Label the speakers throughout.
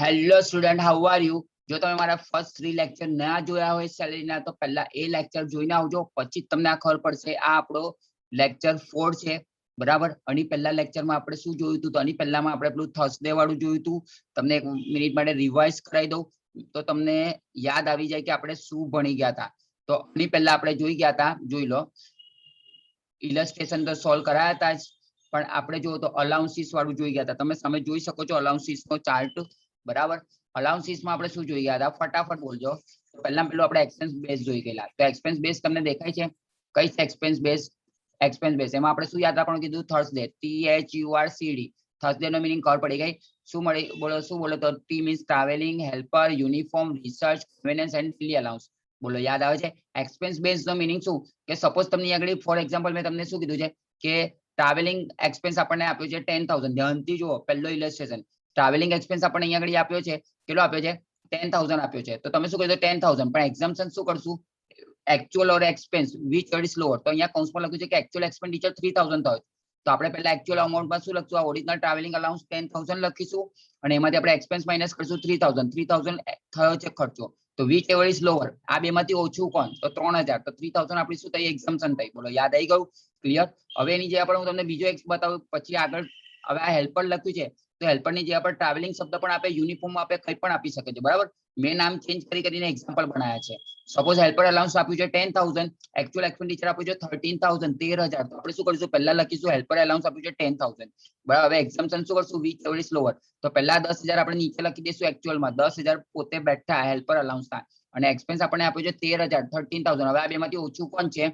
Speaker 1: Hello student, how are you? જો તમે મારા ફર્સ્ટ 3 લેક્ચર ના જોયા હોય સેલેરીના, તો પહેલા એ લેક્ચર જોઈને આવજો, પછી તમને આ ખબર પડશે. આ આપણો લેક્ચર 4 છે, બરાબર. આની પહેલા લેક્ચરમાં આપણે શું જોયું હતું? તો આની પહેલામાં આપણે પેલું થર્સડે વાળું જોયું હતું. તમને એક મિનિટ માટે રિવાઇઝ કરાવી દઉં તો તમને યાદ આવી જાય કે આપણે શું ભણી ગયા હતા. તો આની પહેલા આપણે જોઈ ગયા હતા, જોઈ લો, ઇલસ્ટ્રેશન તો સોલ્વ કરાયા હતા જ, પણ આપણે જો તો અલાઉન્સીસ વાળું જોઈ ગયા હતા. તમે સામે જોઈ શકો છો અલાઉન્સીસ નો ચાર્ટ, બરાબર. અલાઉન્સીસ માં આપણે શું જોઈ ગયા હતા? ફટાફટ બોલજો. પહેલા પેલું આપણે એક્સપેન્સ બેઝ જોઈ ગયેલા. તો એક્સપેન્સ બેઝ તમને દેખાય છે? કઈ છે એક્સપેન્સ બેઝ? એક્સપેન્સ બેઝ એમાં આપણે શું યાદ રાખવાનું કીધું? Thursday, THURCD. થર્સડે નો મીનિંગ ખબર પડી ગઈ? શું મળી? બોલો, શું બોલો? તો T means travelling, helper, uniform, research, conveyance and daily allowance. બોલો, યાદ આવે છે? એક્સપેન્સ બેઝ નો મીનિંગ શું? કે સપોઝ તમને આગળ ફોર એક્ઝામ્પલ મેં તમને શું કીધું છે કે ટ્રાવેલિંગ એક્સપેન્સ આપણને આપ્યો છે 10,000. ધ્યાનથી જુઓ પહેલો ઇલસ્ટ્રેશન. ટ્રાવેલિંગ એક્સપેન્સ આપણને અહીંયા આગળ આપ્યો છે, કેટલો આપ્યો છે? 10,000 આપ્યો છે. તો તમે શું કીધું? 10,000. પણ એક્ઝામ્પશન શું કરશું? Actual or expense which word is lower. તો અહીંયા કૌંસમાં લખ્યું છે કે એકચ્યુઅલ એક્સપેન્ડિચર 3,000 થયો. તો આપણે પહેલા એકચ્યુઅલ અમાઉન્ટમાં શું લખશું? આ ઓરિજિનલ ટ્રાવેલિંગ અલાઉન્સ 10,000 લખીશું અને એમાંથી આપણે એક્સપેન્સ માઇનસ કરશું 3,000. 3,000 થયો છે ખર્ચો. તો વિચ એવર ઇઝ લોઅર. આ બેમાંથી ઓછું કોણ? તો 3,000. તો 3,000 આપણી શું થઈ? એક્ઝામ્પશન થઈ. બોલો, યાદ આવી ગયું? ક્લિયર? હવે એની જગ્યા પર હું તમને બીજો એક બતાવું, પછી આગળ. હવે આ હેલ્પર લખ્યું છે, તો હેલ્પરની જગ્યા પર ટ્રાવેલિંગ શબ્દ પણ આપે, યુનિફોર્મ આપે, કંઈ પણ આપી શકે છે, બરાબર. મેં નામ ચેન્જ કરીને એક્ઝામ્પલ બનાવ્યા છે. સપોઝ હેલ્પર અલાઉન્સ આપ્યું છે 10,000, એકચ્યુઅલ એક્સપેન્ડિચર આપ્યું છે 13,000, 13,000. તો આપણે શું કરીશું? પહેલા લખીશું હેલ્પર અલાઉન્સ આપ્યું છે 10,000, બરાબર. હવે એક્ઝામ્પશન શું કરશું? Which ever is lower. તો પહેલા 10,000 આપણે નીચે લખી દઈશું એકચ્યુઅલમાં. 10,000 પોતે બેઠા હેલ્પર અલાઉન્સના, અને એક્સપેન્સ આપણે આપ્યું છે 13,000, 13,000. હવે આ બેમાંથી ઓછું કોણ છે?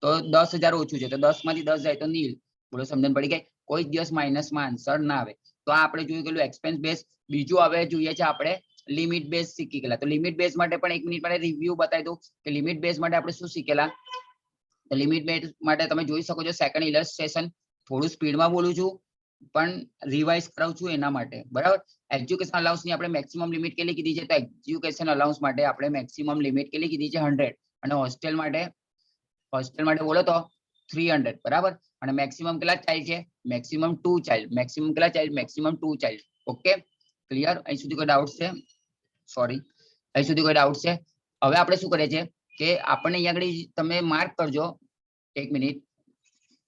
Speaker 1: તો 10,000 ઓછું છે. તો 10 માંથી 10 જાય તો નીલ. બોલો, સમજણ પડી ગઈ? કોઈ દિવસ માઇનસમાં આન્સર ના આવે. તો આ આપણે જોઈ ગયેલું એક્સપેન્સ બેઝ. બીજું હવે જોઈએ છે આપણે લિમિટ બેઝ શીખી ગયેલા. તો લિમિટ બેઝ માટે પણ 1 મિનિટ માટે રિવ્યુ બતાવી દઉં કે લિમિટ બેઝ માટે આપણે શું શીખેલા. તો લિમિટ બેઝ માટે તમે જોઈ શકો છો સેકન્ડ ઇલસ્ટ્રેશન. થોડું સ્પીડમાં બોલું છું પણ રિવાઇઝ કરાવું છું એના માટે, બરાબર. એજ્યુકેશન અલાઉન્સ ની આપણે મેક્સિમમ લિમિટ કેટલી કીધી છે? તો એજ્યુકેશન અલાઉન્સ માટે આપણે મેક્સિમમ લિમિટ કેટલી કીધી છે? 100. અને હોસ્ટેલ માટે બોલો તો 300, બરાબર. અને મેક્સિમમ કેટલા ચાઇલ્ડ છે? Maximum 2 child. મેક્સિમમ કેટલા child? Maximum 2 child. Okay, clear? અહીં સુધી કોઈ ડાઉટ છે? સોરી, અહીં સુધી કોઈ ડાઉટ છે? હવે આપણે શું કરીએ છીએ કે આપણને અહીંયા આગળ તમે માર્ક કરજો. 1 મિનિટ,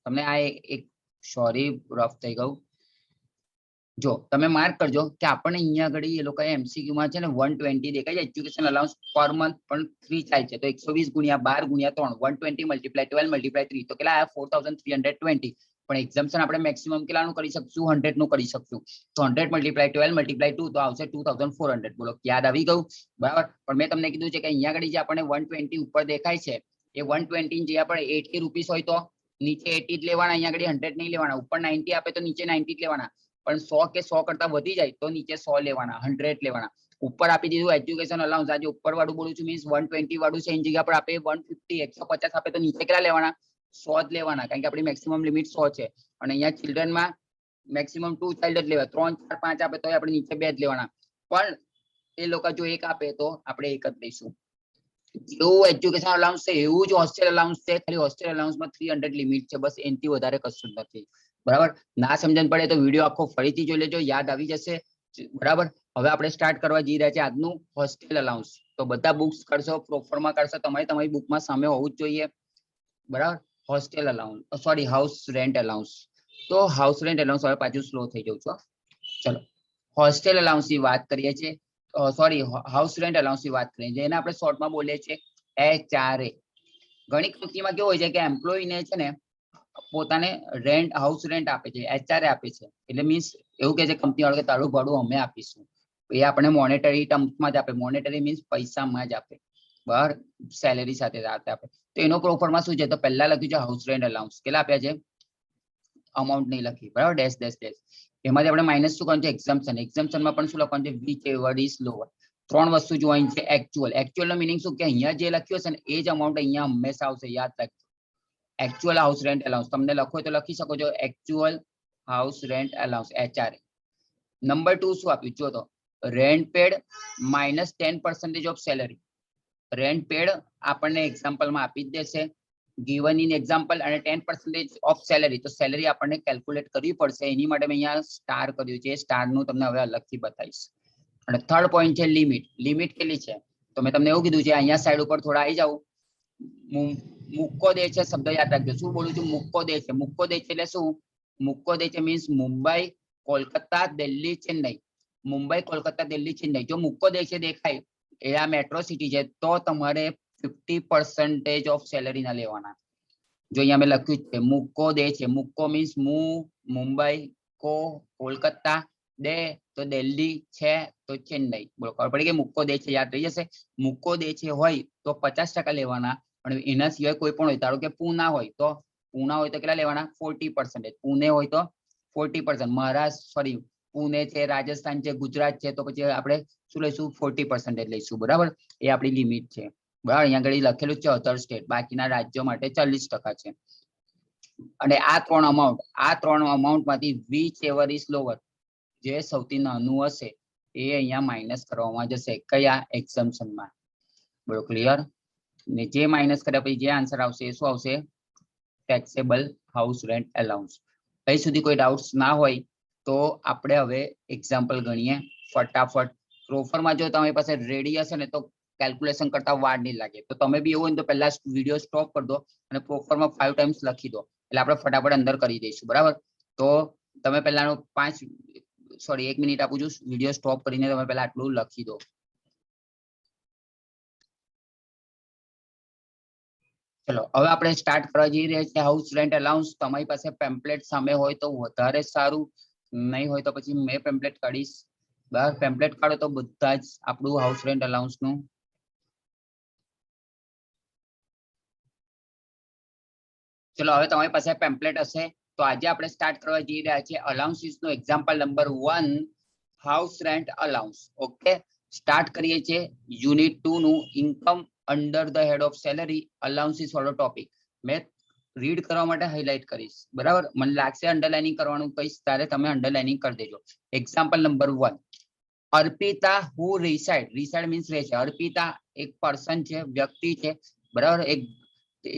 Speaker 1: તમને આ એક સોરી રફ થઈ ગયું. જો તમે માર્ક કરજો કે આપણને અહીંયા આગળ એ લોકો MCQ માં છે ને 120 દેખાય છે એજ્યુકેશન અલાઉન્સ પર મંથ, પણ 3 ચાઇલ્ડ છે. તો 120 ગુણ્યા 12 ગુણ્યા 3, 120 મલ્ટીપ્લાય 12 મલ્ટીપ્લાય 3, તો કેટલા આવ્યા? 4,320. પણ એક્ઝામ્પશન આપણે મેક્સિમમ કેટલાનું કરી શકશું? 100 નું કરી શકશું. તો 100 મલ્ટીપ્લાય 12 મલ્ટીપ્લાય 2 તો આવશે 2,400. બોલો, યાદ આવી ગયું? બરાબર. પણ મેં તમને કીધું છે કે અહીંયા આગળ જે આપણને 120 ઉપર દેખાય છે, એ 120 જે આપણે 80 રૂપીસ હોય તો નીચે 80 જ લેવાના. અહીંયા આગળ 100 નહીં લેવાના. ઉપર 90 આપે તો નીચે 90 જ લેવાના. પણ 100 કે 100 કરતા વધી જાય તો નીચે 100 લેવાના, 100 લેવાના. ઉપર આપી દીધું એજ્યુકેશન અલાઉન્સ. આજે ઉપર વાળું બોલું છું મીન્સ 120 વાળું છે, એની જગ્યા પર આપે 150, 150 આપે તો નીચે કેટલા લેવાના? 100 જ લેવાના, કારણ કે આપણી મેક્સિમમ લિમિટ 100 છે. અને અહીંયા ચિલ્ડ્રનમાં મેક્સિમમ 2 ચાઇલ્ડ જ લેવા. 3, 4, 5 આપે તો આપણે નીચે 2 જ લેવાના. પણ એ લોકો જો 1 આપે તો આપણે 1 જ લઈશું. જેવું એજ્યુકેશન અલાઉન્સ છે એવું જ હોસ્ટેલ અલાઉન્સ છે. ખાલી હોસ્ટેલ અલાઉન્સમાં 300 લિમિટ છે, બસ. એનાથી વધારે કશું જ નથી, બરાબર. ના સમજણ પડે તો વિડીયો આખો ફરીથી જોઈ લેજો, યાદ આવી જશે, બરાબર. હવે આપણે સ્ટાર્ટ કરવા જઈ રહ્યા છે આજનું હોસ્ટેલ અલાઉન્સ. તો બધા બુક્સ કરશો, પ્રોફરમાં કરશો, તમારી બુકમાં સામે હોવું જ જોઈએ, બરાબર. Hostel allowance, sorry, house rent allowance. તો હાઉસ રેન્ટ અલાઉન્સ, હવે પાછું સ્લો થઈ જવું છું. ચલો, હોસ્ટેલ અલાઉન્સ ની વાત કરીએ છીએ. સોરી, હાઉસ રેન્ટ અલાઉન્સ ની વાત કરીએ છીએ, એને આપણે શોર્ટમાં બોલીએ છીએ HRA. ઘણી કંપનીમાં કેવું હોય છે કે એમ્પ્લોયીને છે ને પોતાને રેન્ટ, હાઉસ રેન્ટ આપે છે, HRA આપે છે. એટલે મીન્સ એવું કે છે કંપની વાળો કે તારું ભાડું અમે આપીશું. એ આપણે મોનેટરી ટર્મ્સમાં જ આપે. મોનેટરી મીન્સ પૈસામાં જ આપે, બરાબર, સેલેરી સાથે આપે. તો એનો પ્રોફરમાં શું છે? તો પહેલા લખ્યું છે હાઉસ રેન્ટ અલાઉન્સ. કેટલા આપ્યા છે? અમાઉન્ટ નહીં લખી, બરાબર, ડેશ ડેશ ડેશ. એમાંથી આપણે માઇનસ શું કરવાનું છે? એક્ઝામ્પશન. એક્ઝામ્પશનમાં પણ શું લખવાનું છે? Which ever is lower. 3 વસ્તુ જોવાની છે. એકચ્યુઅલ. એકચ્યુઅલ નો મિનિંગ શું? કે અહીંયા જે લખ્યું છે ને એ જ અમાઉન્ટ અહીંયા હંમેશા આવશે, યાદ રાખજો. એકચ્યુઅલ હાઉસ રેન્ટ અલાઉન્સ તમને લખો તો લખી શકો છો, actual house rent allowance, HRA. Number 2 શું આપ્યું? જો તો rent paid minus 10% of salary. Rent paid આપણને એક્ઝામ્પલમાં આપી જ દેશે, ગીવન ઇન એક્ઝામ્પલ, અને 10% ઓફ સેલરી. તો સેલરી આપણને કેલ્ક્યુલેટ કરવી પડશે. એની માટે મેં અહીંયા સ્ટાર કર્યું છે. સ્ટાર નું તમને હવે અલગથી બતાવીશ. અને થર્ડ પોઈન્ટ છે લિમિટ. લિમિટ કેટલી છે તો મેં તમને એવું કીધું છે અહીંયા સાઈડ ઉપર થોડા આવી જાવ. મુક્કો દે છે શબ્દ યાદ રાખજો. શું બોલું છું? મુક્કો દે છે. મુક્કો દે છે એટલે શું? મુક્કો દે છે મીન્સ મુંબઈ, કોલકાતા, દિલ્હી, ચેન્નઈ. મુંબઈ, કોલકાતા, દિલ્હી, ચેન્નઈ. જો મુક્કો દે છે દેખાય એ આ મેટ્રો સિટી છે તો તમારે 50% ઓફ સેલેરી ના લેવાના. જો અહીંયા મેં લખ્યું છે મુક્કો દે છે. મુક્કો મીન્સ મુંબઈ, કોલકાતા, દે તો દિલ્હી, છે તો ચેન્નઈ. બોલો ખબર પડી કે મુક્કો દે છે યાદ રહી જશે. મુક્કો દે છે હોય તો 50% લેવાના. અને એના સિવાય કોઈ પણ હોય, ધારો કે પૂના હોય તો કેટલા લેવાના? 40%. પુણે હોય તો 40%. મહારાષ્ટ્ર સોરી પુણે છે, રાજસ્થાન છે, ગુજરાત છે તો પછી આપણે શું લઈશું? 40% લઈશું. બરાબર, એ આપણી લિમિટ છે. બરાબર, અહીંયા આગળ લખેલું છે અધર સ્ટેટ, બાકીના રાજ્યો માટે 40% છે. અને આ ત્રણ અમાઉન્ટમાંથી which ever is lower, જે સૌથી નાનું હશે એ અહીંયા માઇનસ કરવામાં જશે. કયા? એક્ઝમ્પશનમાં. બોલો ક્લિયર? ને જે માઇનસ કર્યા પછી જે આન્સર આવશે એ શું આવશે? Taxable house rent allowance. કઈ સુધી કોઈ ડાઉટ્સ ના હોય તો આપણે હવે એક્ઝામ્પલ ગણીએ ફટાફટ. પ્રોફરમાં જો તમારી પાસે રેડી હશે ને તો કેલ્ક્યુલેશન કરતા વાર નહીં લાગે. તો તમે બી એવું હોય તો પહેલા વિડીયો સ્ટોપ કરી દો અને પ્રોફરમાં 5 ટાઈમ્સ લખી દો, એટલે આપણે ફટાફટ અંદર કરી દઈશું. બરાબર, તો તમે પહેલાનો 1 મિનિટ આપું છું, વિડીયો સ્ટોપ કરીને તમે પહેલા આટલું લખી દો. ચલો હવે આપણે સ્ટાર્ટ કરવા જઈ રહ્યા છીએ હાઉસ રેન્ટ અલાઉન્સ. તમારી પાસે પેમ્પલેટ સામે હોય તો વધારે સારું, નહીં હોય તો પછી મેં પેમ્પલેટ કાઢીશ. બરાબર, પેમ્પલેટ કાઢો તો બધા જ આપણું હાઉસ રેન્ટ અલાઉન્સ નું. ચલો હવે તમારી પાસે પેમ્પલેટ હશે તો આજે આપણે સ્ટાર્ટ કરવા જઈ રહ્યા છીએ અલાઉન્સીસ નું example number 1, house rent allowance. Okay, start કરીએ છીએ યુનિટ 2 નું income under the head of salary allowances વાળો ટોપિક. મેં રીડ કરવા માટે હાઇલાઇટ કરીશ. બરાબર, મને લાગશે અંડરલાઇનિંગ કરવાનું કહીશ ત્યારે તમે અંડરલાઇનિંગ કરી દેજો. એક્ઝામ્પલ નંબર 1, અર્પિતા હુ રિસાઇડ મીન્સ રહે છે. અર્પિતા એક પર્સન છે, વ્યક્તિ છે. બરાબર, એક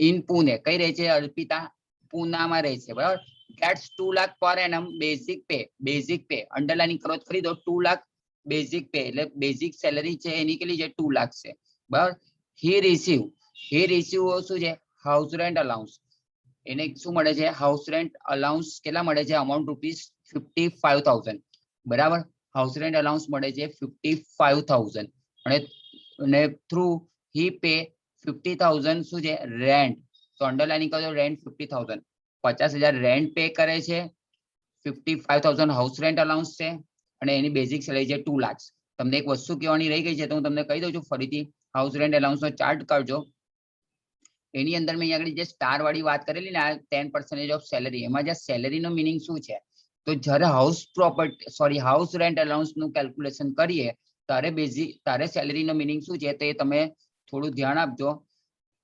Speaker 1: ઇન પુણે. કઈ રહે છે અર્પિતા? પૂનામાં રહે છે. બરાબર, ગેટ્સ 2 લાખ પર એનમ બેઝિક પે. અંડરલાઇનિંગ કરો કરી દો. 2 લાખ બેઝિક પે એટલે બેઝિક સેલરી છે એની કેટલી છે? 2 લાખ છે. બરાબર, હી રિસીવ શું છે? House rent allowance. એને શું મળે છે? હાઉસ રેન્ટ અલાઉન્સ કેટલા મળે છે? અમાઉન્ટ ₹55,000. બરાબર, હાઉસ રેન્ટ અલાઉન્સ મળે છે 55,000 અને થ્રુ હી પે 50,000 શું છે? રેન્ટ. તો અંડરલાઇનિંગ કરો રેન્ટ 50,000. 50,000 રેન્ટ પે કરે છે, 55,000 હાઉસ રેન્ટ અલાઉન્સ છે અને એની બેઝિક સેલેરી છે 2 લાખ. તમને એક વસ્તુ કહેવાની રહી ગઈ છે તો હું તમને કહી દઉં છું ફરીથી. હાઉસ રેન્ટ અલાઉન્સ નો ચાર્ટ કરજો. એની અંદર મેં અહીંયા જે સ્ટાર વાળી વાત કરેલી ને, આ 10% ઓફ સેલેરી, એમાં જે સેલેરી નો મિનિંગ શું છે? તો જ્યારે હાઉસ રેન્ટ અલાઉન્સ નું કેલ્ક્યુલેશન કરીએ ત્યારે સેલેરી નો મિનિંગ શું છે તે તમે થોડું ધ્યાન આપજો.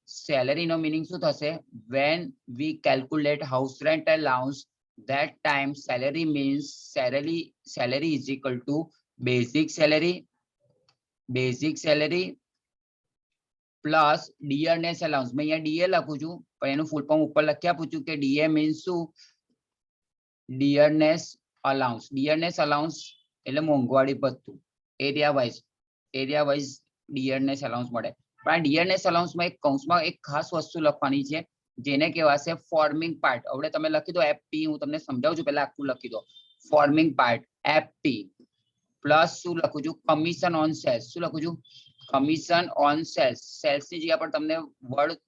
Speaker 1: સેલેરી નો મિનિંગ શું થશે? when we calculate house rent allowance, that time salary means salary is equal to basic salary plus dearness allowance. મેં અહીંયા ડીએ લખું છું પણ એનું ફૂલ ફોર્મ ઉપર લખી આપું છું કે ડીએ મીન્સ શું? ડિયરનેસ અલાઉન્સ એટલે મોંઘવારી ભથ્થું. એરિયા વાઇઝ ડિયરનેસ અલાઉન્સ મળે. પણ આ ડિયરનેસ અલાઉન્સમાં એક કૌંસમાં એક ખાસ વસ્તુ લખવાની છે જેને કહેવાશે ફોર્મિંગ પાર્ટ. હવે તમે લખી દો એફપી. હું તમને સમજાવું છું, પહેલા આખું લખી દો. ફોર્મિંગ પાર્ટ એફપી પ્લસ શું લખું છું? Commission on sales. શું લખું છું? Commission on cells. સેલ્સની જગ્યા પર તમને વર્ડ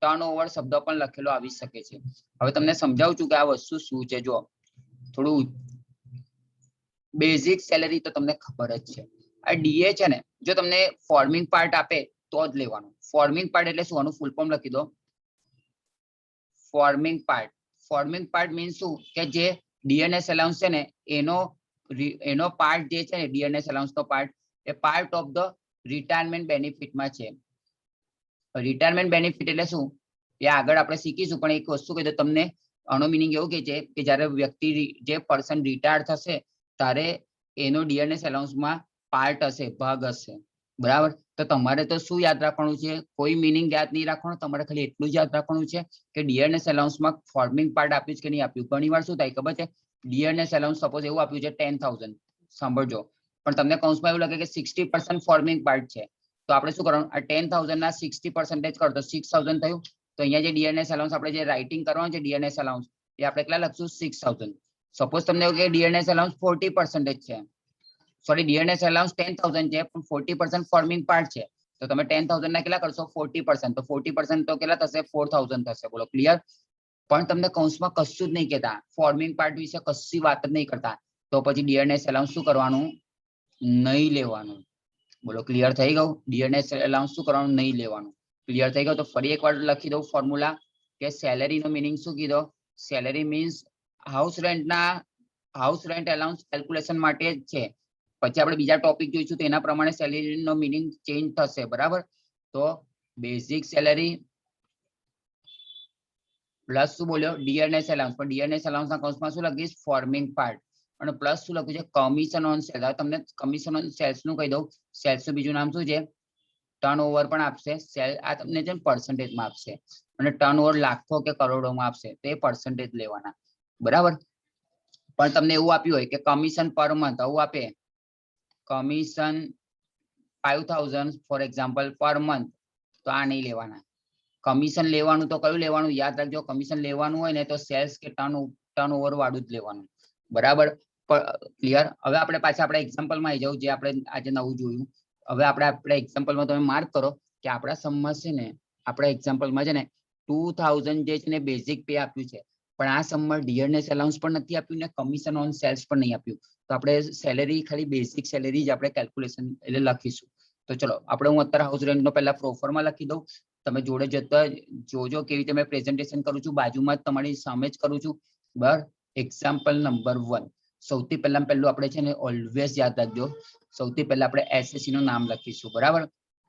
Speaker 1: ટર્નઓવર શબ્દ પણ લખેલો આવી શકે છે. હવે તમને સમજાવું છું કે આ વસ્તુ શું છે. જો થોડું બેઝિક સેલેરી તો તમને ખબર જ છે. આ ડીએ છે ને, જો તમને ફોર્મિંગ પાર્ટ આપે તો જ લેવાનું. ફોર્મિંગ પાર્ટ એટલે શું? આનું ફૂલ ફોર્મ લખી દો. ફોર્મિંગ પાર્ટ મીન્સ શું? કે જે ડિયરનેસ અલાઉન્સ છે ને એનો પાર્ટ જે છે ને, ડિયરનેસ અલાઉન્સ નો પાર્ટ, એ પાર્ટ ઓફ ધ રિટાયરમેન્ટ બેનિફિટમાં છે. રિટાયરમેન્ટ બેનિફિટ એટલે શું એ આગળ આપણે શીખીશું. પણ એક વસ્તુ કહી દો તમને, આનો મિનિંગ એવું કે છે કે જ્યારે વ્યક્તિ જે પર્સન રિટાયર થશે ત્યારે એનો ડિયરનેસ અલાઉન્સમાં પાર્ટ હશે, ભાગ હશે. બરાબર, તો તમારે તો શું યાદ રાખવાનું છે? કોઈ મિનિંગ યાદ નહીં રાખવાનું. તમારે ખાલી એટલું જ યાદ રાખવાનું છે કે ડિયરનેસ અલાઉન્સમાં ફોર્મિંગ પાર્ટ આપ્યું છે કે નહીં આપ્યું. ઘણી વાર શું થાય ખબર છે? ડિયરનેસ અલાઉન્સ સપોઝ એવું આપ્યું છે 10,000. સાંભળજો, પણ તમને કૌંસમાં એવું લાગે કે 60% ફોર્મિંગ પાર્ટ છે તો આપણે શું કરવાનું, આ 10,000 ના 60% કરો તો 6,000 થયું. તો અહીંયા જે ડીએનએસ અલાઉન્સ આપણે જે રાઇટિંગ કરવાનું છે ડીએનએસ અલાઉન્સ એ આપણે કેટલા લખશું 6,000. સપોઝ તમને એવું કે ડીએનએસ અલાઉન્સ 40% છે, સોરી ડીએનએસ અલાઉન્સ 10,000 છે પણ 40% ફોર્મિંગ પાર્ટ છે તો તમે 10,000 ના કેટલા કરશો 40%, તો 40% તો કેટલા થશે 4,000 થશે. બોલો ક્લિયર. પણ તમને કૌંસમાં કશું જ નહીં કહેતા, ફોર્મિંગ પાર્ટ વિશે કશી વાત જ નહીં કરતા, તો પછી ડીએનએસ અલાઉન્સ શું કરવાનું, નહીં લેવાનું. બોલો ક્લિયર થઈ ગયું. ડીએનએસ અલાઉન્સ શું કરવાનું, નહીં લેવાનું. ક્લિયર થઈ ગયું. તો ફરી એકવાર લખી દઉં ફોર્મ્યુલા કે સેલેરી નો મીનિંગ શું કીધો, salary means house rent allowance calculation માટે જ છે. પછી આપણે બીજા ટોપિક જોઈશું તો એના પ્રમાણે સેલેરી નો મીનિંગ ચેન્જ થશે, બરાબર. તો બેઝિક સેલેરી પ્લસ શું બોલ્યો ડીએનએસ અલાઉન્સ, પણ ડીએનએસ અલાઉન્સ ના કૌંસમાં શું લખીશ ફોર્મિંગ પાર્ટ, અને પ્લસ શું લખ્યું છે કમિશન ઓન સેલ્સ. હવે તમને કમિશન ઓન સેલ્સ નું કહી દઉં, સેલ્સ નું બીજું નામ શું છે ટર્નઓવર પણ આપશે. સેલ આ તમને છે પર્સન્ટેજમાં આપશે, અને ટર્નઓવર લાખો કે કરોડોમાં આપશે તો એ પર્સન્ટેજ લેવાના, બરાબર. પણ તમને એવું આપ્યું હોય કે કમિશન પર મંથ, આવું આપે commission 5,000 for example per month, તો આ નહીં લેવાના. કમિશન લેવાનું તો કયું લેવાનું યાદ રાખજો, કમિશન લેવાનું હોય ને તો સેલ્સ કે ટર્નઓવર વાળું જ લેવાનું, બરાબર. ક્લિયર. હવે આપણે પાછા આપણે એક્ઝામ્પલમાં આવી જાવ જે આપણે આજે નવું જોયું. હવે આપણે એક્ઝામ્પલમાં તમે માર્ક કરો કે આપણા સમમાં છે ને, આપણા એક્ઝામ્પલમાં છે ને 2,000 જે છે ને બેઝિક પે આપ્યું છે, પણ આ સમમાં ડીએનએસ અલાઉન્સ પણ નથી આપ્યું ને કમિશન ઓન સેલ્સ પણ નહીં આપ્યું. તો આપણે સેલેરી ખાલી બેઝિક સેલેરી જ આપણે કેલ્ક્યુલેશન એટલે લખીશું. તો ચલો આપણે હું અત્યારે હાઉસ રેન્ટ નો પહેલા પ્રોફોર્મા લખી દઉં, તમે જોડે જતા જોજો કેવી રીતે મેં પ્રેઝન્ટેશન કરું છું, બાજુમાં જ તમારી સામે જ કરું છું, બરાબર. Example number 1. સૌથી પહેલા પહેલું આપણે છે ને ઓલવેઝ યાદ રાખજો, સૌથી પહેલા આપણે એસએસસી નું નામ લખીશું, બરાબર.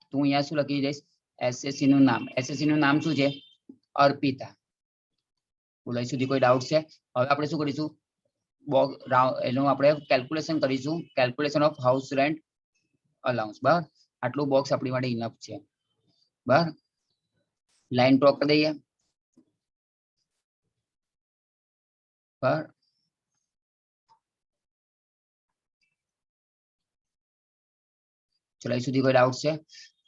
Speaker 1: તો હું અહીંયા શું લખી દઈશ એસએસસી નું નામ. એસએસસી નું નામ શું છે અર્પિતા. બોલાય સુધી કોઈ ડાઉટ છે? હવે આપણે શું કરીશું એનું આપણે કેલ્ક્યુલેશન કરીશું, calculation of house rent allowance, બરાબર. આટલું બોક્સ આપણી માટે ઇનફ છે, બરાબર. લાઈન ડ્રો કરી દઈએ, બરાબર. ચલો અહીં સુધી કોઈ ડાઉટ છે?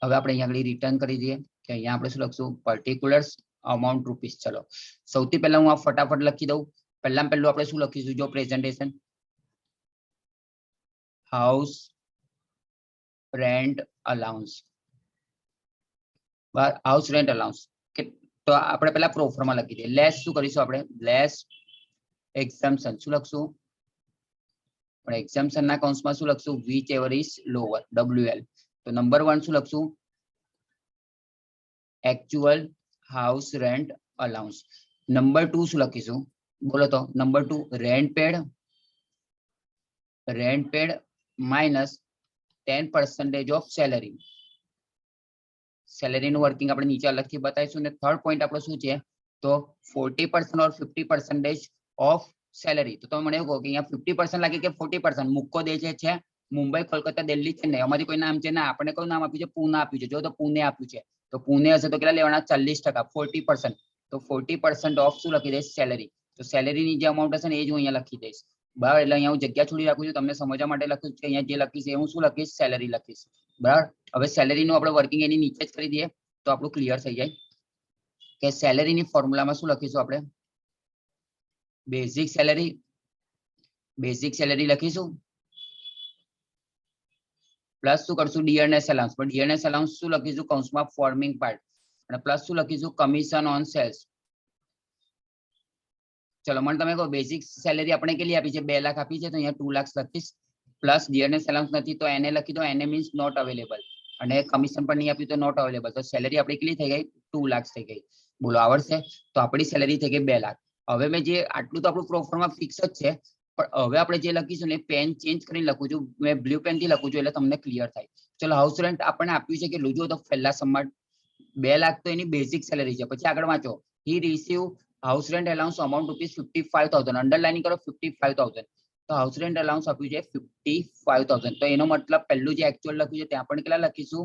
Speaker 1: હવે આપણે અહીંયા આગળ રિટર્ન કરી દઈએ કે અહીંયા આપણે શું લખશું પર્ટિક્યુલર્સ અમાઉન્ટ રૂપીસ. ચલો સૌથી પહેલા હું આ ફટાફટ લખી દઉં. પહેલા પહેલું આપણે શું લખીશું જો પ્રેઝન્ટેશન હાઉસ રેન્ટ અલાઉન્સ, બરાબર. હાઉસ રેન્ટ અલાઉન્સ તો આપણે પહેલા પ્રોફોર્મા લખી દઈએ. લેસ શું કરીશું આપણે લેસ એક્ઝમ્પશન શું લખશું, પણ એક્ઝમ્પશન ના કૌંસમાં શું લખશું which ever is lower WL. તો નંબર 1 શું લખશું actual house rent allowance. Number 2 શું લખીશું બોલો તો number 2 rent paid minus 10% of salary. Salary નું વર્કિંગ આપણે નીચે અલગથી બતાવીશું. ને થર્ડ પોઈન્ટ આપણો શું છે તો 40% or 50% ઓફ સેલેરી. તો તમે મને એવું કહો કે અહીંયા 50% લાગે કે 40%? મુક્કો દે છે મુંબઈ, કોલકાતા, દિલ્હી, ચેન્નઈ, અમારી કોઈ નામ છે ના, આપણે કયું નામ આપ્યું છે પુણે આપ્યું છે. જો તો પુણે આપ્યું છે તો પુણે હશે તો કેટલા લેવાના 40%, 40%. તો 40% ઓફ શું લખી દઈશ સેલેરી. તો સેલેરીની જે અમાઉન્ટ હશે ને એ જ હું અહીંયા લખી દઈશ, બરાબર. એટલે અહીંયા હું જગ્યા છોડી રાખું છું, તમને સમજવા માટે લખું છું કે અહીંયા જે લખીશ એ હું શું લખીશ સેલેરી લખીશ, બરાબર. હવે સેલેરીનું આપણે વર્કિંગ એની નીચે જ કરી દઈએ તો આપણું ક્લિયર થઈ જાય કે સેલેરીની ફોર્મ્યુલામાં શું લખીશું આપણે બેઝિક સેલેરી લખીશું, પ્લસ શું કરશું ડીએનએસ અલાઉન્સ. પણ ડીએનએસ અલાઉન્સ શું લખીશું કૌંસમાં ફોર્મિંગ પાર્ટ, અને પ્લસ શું લખીશું કમિશન ઓન સેલ્સ. ચલો મને તમે કહો બેઝિક સેલેરી આપણે કેટલી આપી છે 2 લાખ આપી છે તો અહીંયા 2 લાખ લખીશ. પ્લસ ડીએનએસ અલાઉન્સ નથી તો એને લખી દો, એને મીન્સ નોટ અવેલેબલ, અને કમિશન પણ નહીં આપ્યું તો નોટ અવેલેબલ. તો સેલેરી આપણી કેટલી થઈ ગઈ 2 લાખ થઈ ગઈ. બોલો આવડશે? તો આપણી સેલેરી થઈ ગઈ 2 લાખ. હવે મેં જે આટલું તો આપણું પ્રોફોર્મા ફિક્સ જ છે, પણ હવે આપણે જે લખીશું ને પેન ચેન્જ કરીને લખું છું, મેં બ્લુ પેન થી લખું છું એટલે તમને ક્લિયર થાય. ચલો હાઉસ રેન્ટ આપણને આપ્યું છે કેટલું, જો તો પહેલા સમ્મર 2 લાખ તો એની બેઝિક સેલેરી છે. પછી આગળ વાંચો he receive house rent allowance amount ₹55,000, underlining કરો 55,000. તો હાઉસ રેન્ટ અલાઉન્સ આપ્યું છે 55,000. તો એનો મતલબ પહેલું જે એકચ્યુઅલ લખ્યું છે ત્યાં પણ કેટલા લખીશું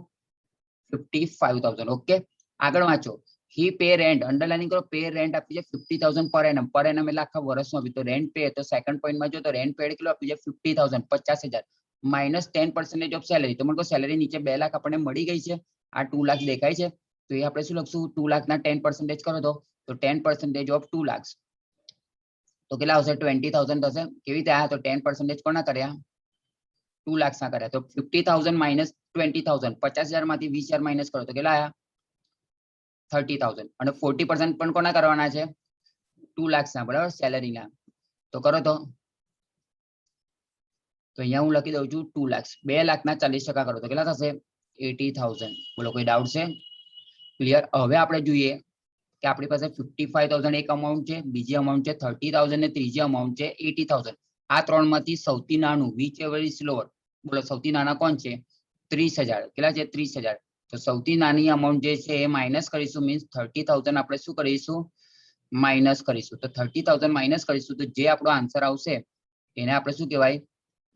Speaker 1: 55,000. ઓકે, આગળ વાંચો હી પે રેન્ટ, અંડરલાઇનિંગ કરો પે રેન્ટ આપ્યું છે 50,000 પર એનમ. પર એનમ એટલે આખા વર્ષનું આપ્યું. તો રેન્ટ પે તો સેકન્ડ પોઈન્ટમાં જો તો રેન્ટ પેડ કેટલું આપ્યું છે 50,000, 50,000. -10% ઓફ સેલેરી. તો મને સેલેરી નીચે 2 લાખ આપણને મળી ગઈ છે, આ 2 લાખ દેખાય છે, તો એ આપણે શું લખશું 2 લાખના 10% કરો તો 10% ઓફ 2 લાખ તો કેટલા આવશે 20,000 થશે. કેવી રીતે આ તો 10% કોના કર્યા 2 લાખ ના કર્યા તો 50,000 માઇનસ 20,000 50,000 માંથી 20,000 માઇનસ કરો તો કેટલા આયા 30,000 અને 40% પણ કોના કરવાના છે 2 લાખ ના બરાબર સેલેરીના. તો કરો તો અહીંયા હું લખી દઉં છું 2 લાખ 2 લાખના 40% કરો તો કેટલા થશે 80,000. બોલો કોઈ ડાઉટ છે ક્લિયર. હવે આપણે જોઈએ કે આપણી પાસે 55,000 એક અમાઉન્ટ છે, બીજી અમાઉન્ટ છે 30,000 ને ત્રીજી અમાઉન્ટ છે 80,000. આ ત્રણમાંથી સૌથી નાનું વિચ એવર ઇઝ લોઅર. બોલો સૌથી નાના કોણ છે 30,000. કેટલા છે 30,000. તો સૌથી નાની અમાઉન્ટ જે છે એ માઇનસ કરીશું મીન્સ 30,000 આપણે શું કરીશું માઇનસ કરીશું. તો 30,000 માઇનસ કરીશું તો જે આપણો આન્સર આવશે એને આપણે શું કહેવાય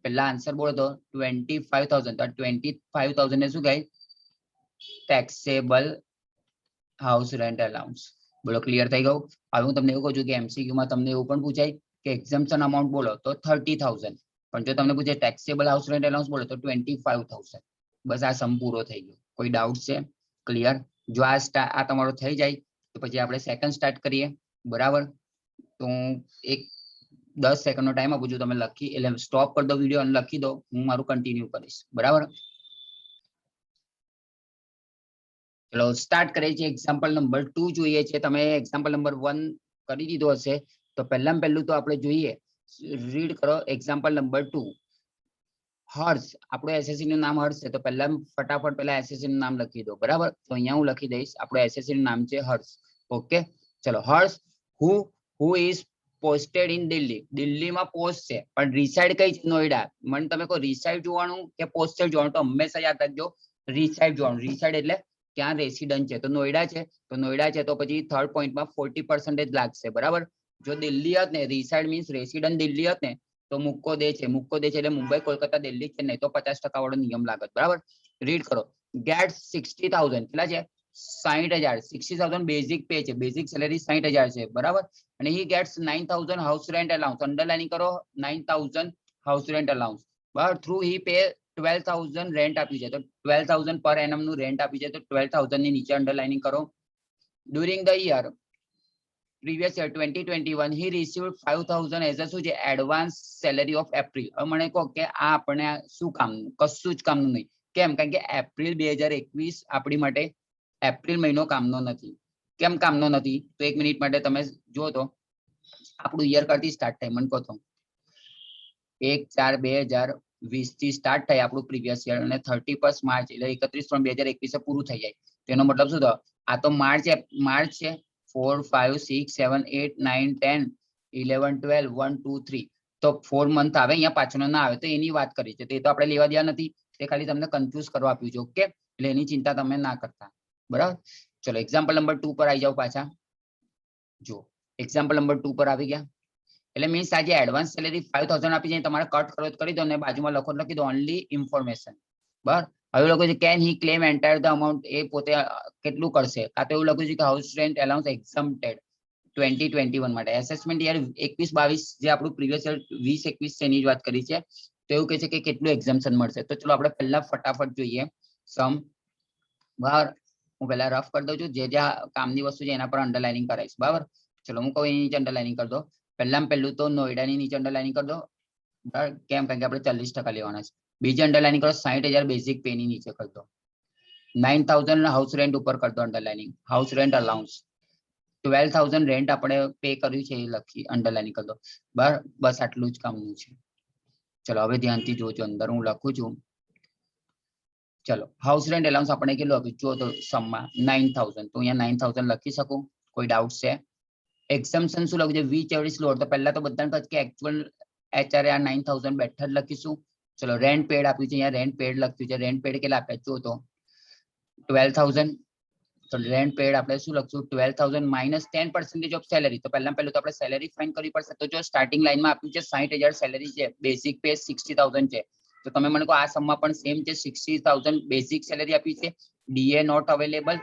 Speaker 1: પહેલા આન્સર બોલો તો 25,000. તો 25,000 ને શું કહેવાય ટેક્સેબલ હાઉસ રેન્ટ અલાઉન્સ. બોલો ક્લિયર થઈ ગયું. હવે હું તમને એવું કહું છું કે MCQ માં તમને એવું પણ પૂછાય કે એક્ઝમ્પશન અમાઉન્ટ બોલો તો 30,000 પણ જો તમને પૂછે ટેક્સેબલ હાઉસ રેન્ટ અલાઉન્સ બોલો તો 25,000. બસ આ સમ પૂરો થઈ ગયો. કોઈ ડાઉટ છે ક્લિયર. જો આ તમારો થઈ જાય તો પછી આપણે સેકન્ડ સ્ટાર્ટ કરીએ બરાબર. તો હું એક 10 સેકન્ડનો ટાઈમ આપું છું, તમે લખી એટલે સ્ટોપ કરી દો વિડીયો અને લખી દો, હું મારું કન્ટિન્યુ કરીશ બરાબર. ચલો સ્ટાર્ટ કરીએ છીએ. એક્ઝામ્પલ નંબર 2 જોઈએ છે. તમે એક્ઝામ્પલ નંબર 1 કરી દીધો હશે તો પહેલામાં પહેલું તો આપણે જોઈએ રીડ કરો એક્ઝામ્પલ નંબર 2. હર્ષ આપણું એસએસસી નું નામ હર્ષ છે તો પહેલા ફટાફટ પહેલા એસએસસી નું નામ લખી દો બરાબર. તો અહીંયા હું લખી દઈશ આપણું એસએસસી નું નામ છે હર્ષ. ઓકે ચલો Harsh who is posted in Delhi. દિલ્હીમાં પોસ્ટ છે પણ રિસાઇડ કઈ છે નોઈડા. મને તમે કહો રિસાઇડ જોવાનું કે પોસ્ટેડ જોવાનું તો હંમેશા યાદ રાખજો રિસાઇડ જોવાનું. રિસાઇડ એટલે ત્યાં રેસિડન્ટ છે તો નોઈડા છે તો નોઈડા છે તો પછી થર્ડ પોઈન્ટમાં 40% લાગશે બરાબર. જો દિલ્હી હોત ને રિસાઇડ મીન્સ રેસિડન્ટ દિલ્હી હોત ને તો મુક્કો દે છે એટલે મુંબઈ કોલકાતા દિલ્હી છે નહીં તો 50% વાળો નિયમ લાગત બરાબર. રીડ કરો ગેટ 60,000 કેટલા છે 60,000. 60,000 બેઝિક પે છે, બેઝિક સેલેરી 60,000 છે બરાબર. અને હી gates 9,000 house rent allowance. Underlining કરો 9,000 હાઉસ રેન્ટ અલાઉન્સ બરાબર. થ્રુ હી પે 12,000 રેન્ટ આપ્યું છે તો 12,000 પર એનમ નું રેન્ટ આપ્યું છે તો 12,000 ની નીચે અંડરલાઇનિંગ કરો. During the year previous year 2021 he received 5,000 as a શું છે એડવાન્સ સેલેરી ઓફ એપ્રિલ. હવે મને કહો કે આ આપણે શું કામનું કશું જ કામનું નહીં. કેમ કારણ કે એપ્રિલ 2021 આપણી માટે એપ્રિલ મહિનો કામનો નથી. કેમ કામનો નથી તો એક મિનિટ માટે તમે જો તો આપણું યર કરતી સ્ટાર્ટ થાય મને કહો તો 1/4/2020 થી સ્ટાર્ટ થાય આપણું પ્રીવિયસ યર અને 31 માર્ચ એટલે 31/3/2021 પૂરું થઈ જાય. તેનો મતલબ શું થયો આ તો માર્ચ છે 4 5 6 7 8 9 10 11 12 1 2 3 તો 4 મંથ આવે અહીંયા પાછળનો ના આવે તો એની વાત કરી છે. તે તો આપણે લેવા દેવા નથી, તે ખાલી તમને કન્ફ્યુઝ કરવા આપ્યું છે. ઓકે એટલે એની ચિંતા તમે ના કરતા બરાબર. ચલો એક્ઝામ્પલ નંબર 2 પર આવી જાઓ પાછા. જો એક્ઝામ્પલ નંબર 2 પર આવી ગયા એટલે મીન્સ આજે એડવાન્સ સેલેરી 5,000 આપી છે તમારે કટ કરો કરી દો અને બાજુમાં લખી દો ઓનલી ઇન્ફોર્મેશન બરાબર. હવે લખું છે can he claim entire the amount. એ પોતે કેટલું કરશે કાં તો એવું લખ્યું છે કે હાઉસ રેન્ટ અલાઉન્સ એક્ઝમ્પ્ટેડ 2021 માટે. એસેસમેન્ટ યર 21-22 જે આપણું પ્રીવિયસ યર 20-21 છે એની જ વાત કરી છે તો એવું કહે છે કે કેટલું એક્ઝમ્પશન મળશે. તો ચલો આપણે પહેલા ફટાફટ જોઈએ સમ બરાબર. હું પહેલા રફ કરી દઉં છું જે જ્યાં કામની વસ્તુ છે એના પર અંડરલાઇનિંગ કરાવીશ બરાબર. ચલો હું કહું એની નીચે અંડરલાઇનિંગ કરી દો. પહેલામાં પહેલું તો નોઈડાની નીચે અંડરલાઇનિંગ કરી દો બરાબર. કેમ કારણ કે આપણે 40% લેવાના છે. બીજી અંડરલાઇનિંગ કરો 60,000 બેઝિક પે ની નીચે કરી દો. 9,000 હાઉસ રેન્ટ ઉપર કરી દો underlining house rent allowance. 12,000 rent આપણે પે કર્યું છે એ લખી અંડરલાઇનિંગ કરી દો બરાબર. બસ આટલું જ કામનું છે. ચલો હવે ધ્યાનથી જોજો અંદર હું લખું છું. ચલો હાઉસ રેન્ટ અલાઉન્સ આપણે કેટલું આપ્યું જો તો સમમાં 9,000 તો અહીંયા 9,000 લખી શકું. કોઈ ડાઉટ છે. એક્ઝમ્પશન શું લખ્યું છે વિચ એવર ઇઝ લોઅર. તો પહેલા તો બધાને કહે કે એકચ્યુઅલ એચઆર આ 9,000 બેઠા જ લખીશું. ચલો રેન્ટ પેડ આપ્યું છે અહીંયા રેન્ટ પેડ લખ્યું છે. રેન્ટ પેડ કેટલા આપ્યા જો તો 12,000. તો રેન્ટ પેડ આપણે શું લખશું 12,000 માઇનસ 10% ઓફ સેલેરી. તો પહેલા પહેલું તો આપણે સેલેરી ફાઇન કરવી પડશે. તો જો સ્ટાર્ટિંગ લાઈનમાં આપ્યું છે 60,000 સેલેરી છે, બેઝિક પે 60,000 છે. તો તમે મને કહો આ સમમાં પણ સેમ છે 60,000 બેઝિક સેલેરી આપી છે, DA not available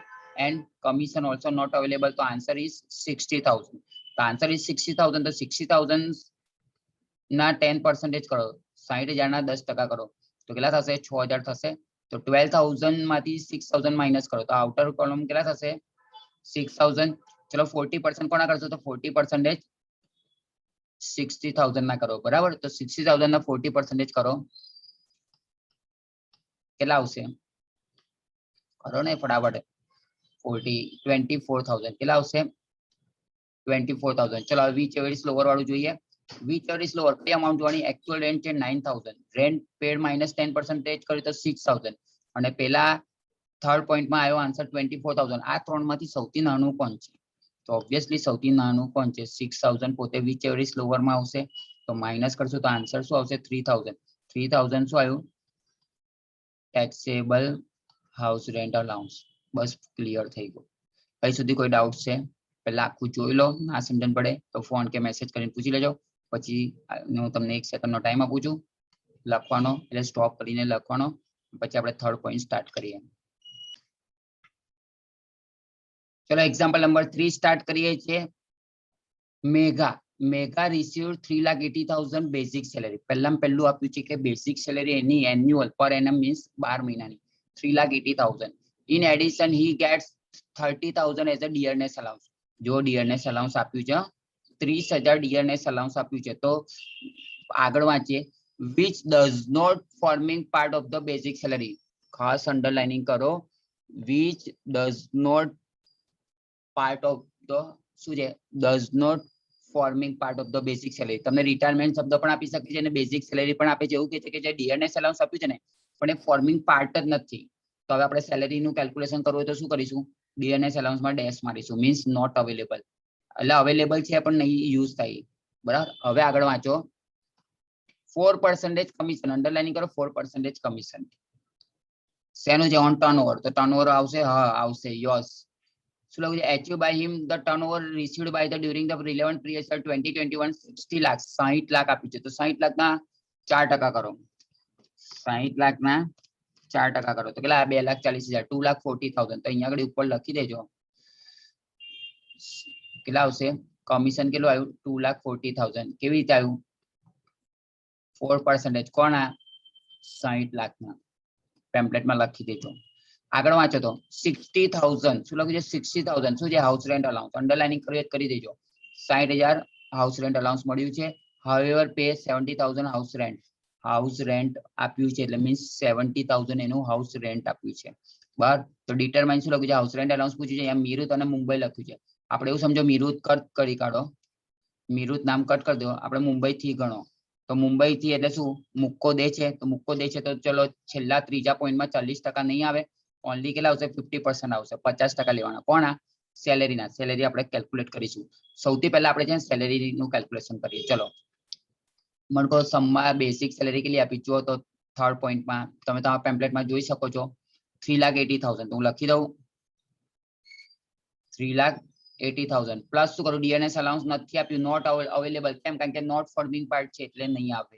Speaker 1: and commission also not available. તો આન્સર ઇઝ 60,000. તો આન્સર ઇઝ 60,000. તો 60,000 ના 10% કરો 60,000 ના 10% કરો તો કેટલા થશે 6000 થશે તો 12000 માંથી 6000 માઇનસ કરો તો આઉટર કોલમ કેટલા થશે 6000 ચલો 40% કોના કરશો તો 40% 60000 ના કરો બરાબર તો 60000 ના 40% કરો કેટલા આવશે કરો ને ફટાફટ 24000 કેટલા આવશે 24000 ચલો વીચ એવરેજ લોવર વાળું જોઈએ witch average lower pay amount જોવાની એક્ચ્યુઅલ રેન્ટ છે 9000 રેન્ટ પેડ માઇનસ 10% કર્યું તો 6000 અને પેલા થર્ડ પોઈન્ટમાં આવ્યો આન્સર 24000 આ ત્રણમાંથી સૌથી નાનું કોણ છે તો ઓબ્વિયસલી સૌથી નાનું કોણ છે 6000 પોતે વીચ એવરેજ લોવરમાં આવશે તો માઇનસ કરશો તો આન્સર શું આવશે 3000 3000 શું આવ્યું ટેક્સેબલ હાઉસ રેન્ટ અલાઉન્સ બસ ક્લિયર થઈ ગયું કઈ સુધી કોઈ ડાઉટ છે પહેલા આખું જોઈ લો ના સમજણ પડે તો ફોન કે મેસેજ કરીને પૂછી લેજો પછી હું તમને 1 સેકન્ડનો ટાઈમ આપું છું લખવાનો એટલે સ્ટોપ કરીને લખવાનો પછી આપણે થર્ડ પોઈન્ટ સ્ટાર્ટ કરીએ ચલો એક્ઝામ્પલ નંબર 3 સ્ટાર્ટ કરીએ છીએ મેઘા રિસીવ્ડ 3,80,000 બેઝિક સેલેરી પહેલું આપ્યું છે કે બેઝિક સેલેરી એની એન્યુઅલ પર એનમ મીન્સ 12 મહિનાની 3,80,000 in addition he gets 30,000 as a dearness allowance જો ડિયરનેસ અલાઉન્સ આપ્યું છે 30,000 ડિયરનેસ અલાઉન્સ આપ્યું છે તો આગળ વાંચીએ which does not forming part of the basic salary ખાસ અંડરલાઇનિંગ કરો which does not part of the શું છે does not forming part of the basic salary તમને રિટાયરમેન્ટ શબ્દ પણ આપી શકે છે અને બેઝિક સેલેરી પણ આપે છે એવું કહે છે કે જે ડિયરનેસ અલાઉન્સ આપ્યું છે ને પણ એ ફોર્મિંગ પાર્ટ જ નથી તો હવે આપણે સેલેરીનું કેલ્ક્યુલેશન કરવું હોય તો શું કરીશું ડિયરનેસ અલાઉન્સમાં ડેશ મારીશું મીન્સ નોટ અવેલેબલ એટલે અવેલેબલ છે પણ નહીં યુઝ થાય બરાબર હવે આગળ વાંચો 4% કમિશન અંડરલાઇનિંગ કરો 4% કમિશન શેનું છે ઓન ટર્નઓવર તો ટર્નઓવર આવશે હા આવશે યસ શું લખ્યું છે achieved by him the turnover received by the during the relevant period 2021 60 lakh 60 lakh આપ્યું છે તો 60 લાખના 4% કરો 60 લાખના 4% કરો તો કેટલા 2,40,000 2,40,000 તો અહીંયા આગળ ઉપર લખી દેજો કેટલા આવશે કમિશન કેટલું આવ્યું 2,40,000 કેવી રીતે આવ્યું 4% કોણ આ 60 લાખના પેમ્પલેટમાં લખી દેજો આગળ વાંચો તો 60,000 શું લખ્યું છે 60,000 શું છે હાઉસ રેન્ટ અલાઉન્સ અંડરલાઇનિંગ કરી દેજો 60,000 હાઉસ રેન્ટ અલાઉન્સ મળ્યું છે however pay 70,000 હાઉસ રેન્ટ આપ્યું છે એટલે મીન્સ 70,000 એનું હાઉસ રેન્ટ આપ્યું છે બરાબર તો ડિટરમાઇન શું લખ્યું છે હાઉસ રેન્ટ અલાઉન્સ પૂછ્યું છે અહીંયા મીરુત અને મુંબઈ લખ્યું છે આપણે એવું સમજો મીરુત કટ કરી કાઢો મીરુત નામ કટ કરી દો આપણે મુંબઈ થી ગણો તો મુંબઈ થી એટલે શું મુક્કો દે છે તો ચલો છેલ્લા ત્રીજા પોઈન્ટમાં 40% નહીં આવે ઓનલી કેટલા આવશે 50% આવશે 50% લેવાના કોના સેલેરીના સેલેરી આપણે કેલ્ક્યુલેટ કરીશું સૌથી પહેલા આપણે છે સેલેરીનું કેલ્ક્યુલેશન કરીએ ચલો મને કહો સમમાં બેસિક સેલેરી કેટલી આપી જો તો થર્ડ પોઈન્ટમાં તમે તમારા પેમ્પલેટમાં જોઈ શકો છો 3,80,000 તો હું લખી દઉં 3,80,000 પ્લસ શું કરું ડીએનએસ અલાઉન્સ નથી આપ્યું નોટ અવેલેબલ કેમ કારણ કે નોટ ફોર્મિંગ પાર્ટ છે એટલે નહીં આવે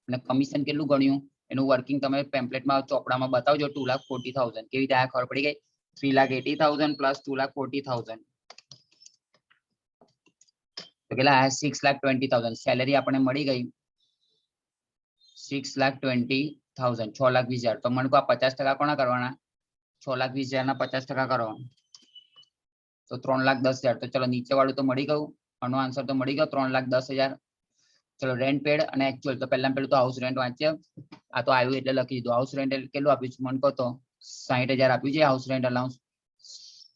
Speaker 1: અને કમિશન કેટલું ગણ્યું એનું વર્કિંગ તમે પેમ્પલેટમાં ચોપડામાં બતાવજો 2,40,000 કેવી રીતે આ ખબર પડી ગઈ 3,80,000 પ્લસ 2,40,000 તો કેટલા 6,20,000 સેલેરી આપણને મળી ગઈ 6,20,000 6,20,000 તો મને કહો આ 50% કોના કરવાના 6,20,000 ના 50% કરો તો 3,10,000 તો ચલો નીચે વાળું તો મળી ગયું આનો આન્સર તો મળી ગયો 3,10,000 ચલો રેન્ટ પેડ અને એક્ચ્યુઅલ તો પહેલા પેલું તો હાઉસ રેન્ટ વાંચીએ આ તો આવ્યું એટલે લખી દીધું હાઉસ રેન્ટ કેટલું આપ્યું છે મને કહો તો 60,000 આપ્યું છે હાઉસ રેન્ટ અલાઉન્સ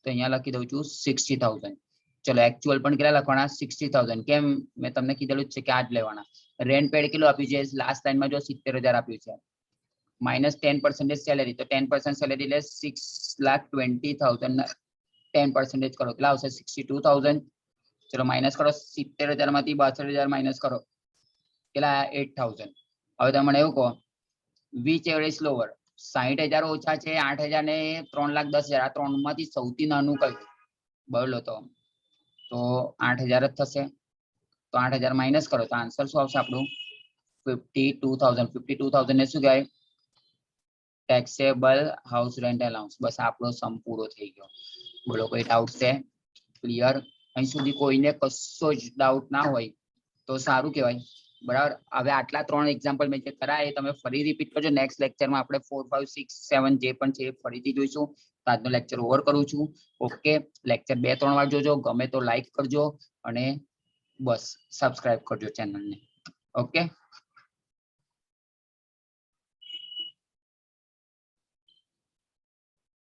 Speaker 1: તો અહીંયા લખી દઉં છું 60,000 ચલો એક્ચ્યુઅલ પણ કેટલા લખવાના 60,000 કેમ મેં તમને કીધેલું છે કે આ જ લેવાના રેન્ટ પેડ કેટલું આપ્યું છે લાસ્ટ લાઈનમાં જો 70,000 આપ્યું છે માઇનસ 10% સેલેરી તો 10% સેલેરી એટલે 6,20,000 10% કરો કેટલા આવશે 62,000 ચલો માઇનસ કરો 70,000 માંથી 62,000 માઇનસ કરો કેટલા 8,000 હવે તમે મને એવું કહો વીચ એવરેજ લોવર 60,000 ઓછા છે 8,000 ને 3,10,000 આ ત્રણમાંથી સૌથી નાનું કયું બોલો તો 8,000 જ થશે તો 8,000 માઇનસ કરો તો આન્સર શું આવશે આપણું 52,000 ને શું કહેવાય ટેક્સેબલ હાઉસ રેન્ટ અલાઉન્સ બસ આપણો સમ પૂરો થઈ ગયો બોલો કોઈ ડાઉટ છે ક્લિયર અહીં સુધી કોઈને કશો જ ડાઉટ ના હોય તો સારું કહેવાય બરાબર. હવે આટલા 3 એક્ઝામ્પલ મેં જે કરાયા એ તમે ફરી રિપીટ કરજો. નેક્સ્ટ લેક્ચરમાં આપણે 4 5 6 7 જે પણ છે એ ફરીથી જોઈશું. તો આજનો લેક્ચર ઓવર કરું છું. ઓકે, લેક્ચર 2-3 વાર જોજો, ગમે તો લાઈક કરજો અને બસ સબસ્ક્રાઇબ કરજો ચેનલને. ઓકે.